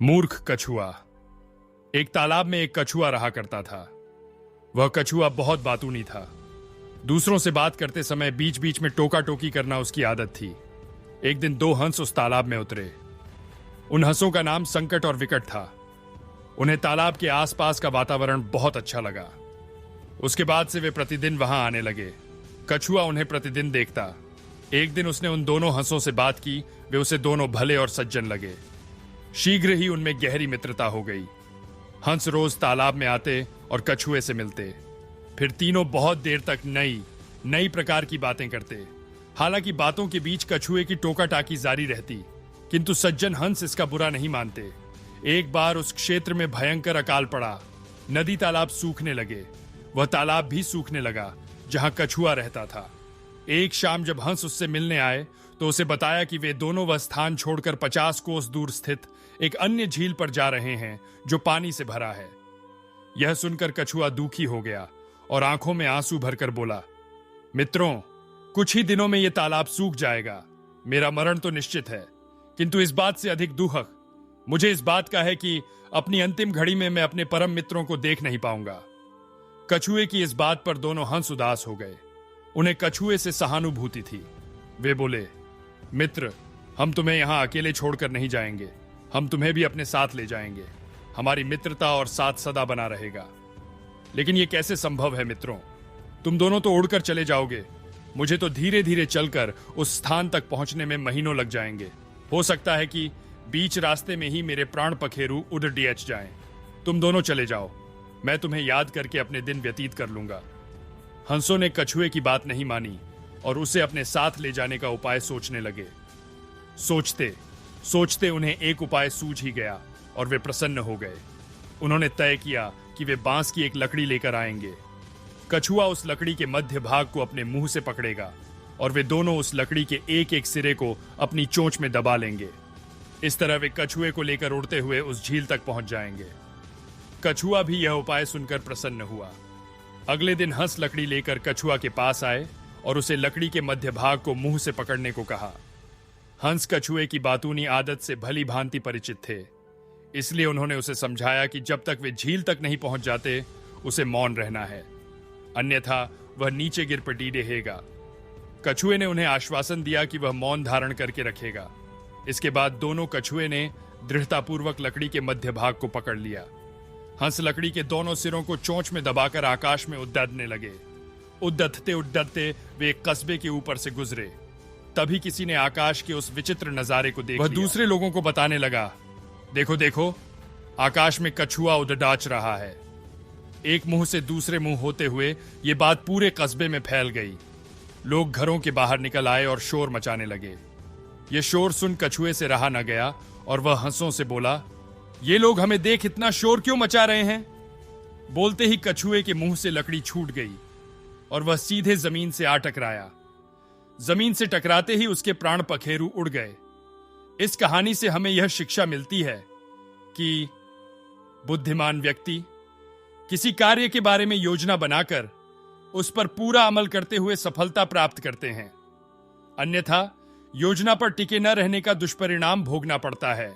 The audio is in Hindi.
मूर्ख कछुआ। एक तालाब में एक कछुआ रहा करता था। वह कछुआ बहुत बातूनी था। दूसरों से बात करते समय बीच बीच में टोका टोकी करना उसकी आदत थी। एक दिन दो हंस उस तालाब में उतरे। उन हंसों का नाम संकट और विकट था। उन्हें तालाब के आसपास का वातावरण बहुत अच्छा लगा। उसके बाद से वे प्रतिदिन वहां आने लगे। कछुआ उन्हें प्रतिदिन देखता। एक दिन उसने उन दोनों हंसों से बात की। वे उसे दोनों भले और सज्जन लगे। शीघ्र ही उनमें गहरी मित्रता हो गई। हंस रोज तालाब में आते और कछुए से मिलते। फिर तीनों बहुत देर तक नई प्रकार की बातें करते। हालांकि बातों के बीच कछुए की टोका टाकी जारी रहती, किंतु सज्जन हंस इसका बुरा नहीं मानते। एक बार उस क्षेत्र में भयंकर अकाल पड़ा। नदी तालाब सूखने लगे। वह तालाब भी सूखने लगा जहां कछुआ रहता था। एक शाम जब हंस उससे मिलने आए तो उसे बताया कि वे दोनों वह स्थान छोड़कर 50 कोस दूर स्थित एक अन्य झील पर जा रहे हैं जो पानी से भरा है। यह सुनकर कछुआ दुखी हो गया और आंखों में आंसू भरकर बोला, मित्रों, कुछ ही दिनों में यह तालाब सूख जाएगा। मेरा मरण तो निश्चित है, किंतु इस बात से अधिक दुख मुझे इस बात का है कि अपनी अंतिम घड़ी में मैं अपने परम मित्रों को देख नहीं पाऊंगा। कछुए की इस बात पर दोनों हंस उदास हो गए। उन्हें कछुए से सहानुभूति थी। वे बोले, मित्र, हम तुम्हें यहां अकेले छोड़कर नहीं जाएंगे। हम तुम्हें भी अपने साथ ले जाएंगे। हमारी मित्रता और साथ सदा बना रहेगा। लेकिन यह कैसे संभव है मित्रों? तुम दोनों तो उड़कर चले जाओगे। मुझे तो धीरे धीरे चलकर उस स्थान तक पहुंचने में महीनों लग जाएंगे। हो सकता है कि बीच रास्ते में ही मेरे प्राण पखेरु उड़ डियच जाएं। तुम दोनों चले जाओ, मैं तुम्हें याद करके अपने दिन व्यतीत कर लूंगा। हंसों ने कछुए की बात नहीं मानी और उसे अपने साथ ले जाने का उपाय सोचने लगे। सोचते सोचते उन्हें एक उपाय सूझ ही गया और वे प्रसन्न हो गए। उन्होंने तय किया कि वे बांस की एक लकड़ी लेकर आएंगे। कछुआ उस लकड़ी के मध्य भाग को अपने मुंह से पकड़ेगा और वे दोनों उस लकड़ी के एक एक सिरे को अपनी चोंच में दबा लेंगे। इस तरह वे कछुए को लेकर उड़ते हुए उस झील तक पहुंच जाएंगे। कछुआ भी यह उपाय सुनकर प्रसन्न हुआ। अगले दिन हंस लकड़ी लेकर कछुआ के पास आए और उसे लकड़ी के मध्य भाग को मुंह से पकड़ने को कहा। हंस कछुए की बातूनी आदत से भली भांति परिचित थे, इसलिए उन्होंने उसे समझाया कि जब तक वे झील तक नहीं पहुंच जाते उसे मौन रहना है, अन्यथा वह नीचे गिर पड़ रहेगा। कछुए ने उन्हें आश्वासन दिया कि वह मौन धारण करके रखेगा। इसके बाद दोनों कछुए ने दृढ़तापूर्वक लकड़ी के मध्य भाग को पकड़ लिया। हंस लकड़ी के दोनों सिरों को चोंच में दबाकर आकाश में उड़ने लगे। उड़ते वे एक कस्बे के ऊपर से गुजरे। तभी किसी ने आकाश के उस विचित्र नजारे को देख लिया। वह दूसरे लोगों को बताने लगा, देखो देखो, आकाश में कछुआ उड़ाच रहा है। एक मुंह से दूसरे मुंह होते हुए ये बात पूरे कस्बे में फैल गई। लोग घरों के बाहर निकल आए और शोर मचाने लगे। यह शोर सुन कछुए से रहा न गया और वह हंसों से बोला, ये लोग हमें देख इतना शोर क्यों मचा रहे हैं? बोलते ही कछुए के मुंह से लकड़ी छूट गई और वह सीधे जमीन से आ टकराया। जमीन से टकराते ही उसके प्राण पखेरु उड़ गए। इस कहानी से हमें यह शिक्षा मिलती है कि बुद्धिमान व्यक्ति किसी कार्य के बारे में योजना बनाकर उस पर पूरा अमल करते हुए सफलता प्राप्त करते हैं, अन्यथा योजना पर टिके न रहने का दुष्परिणाम भोगना पड़ता है।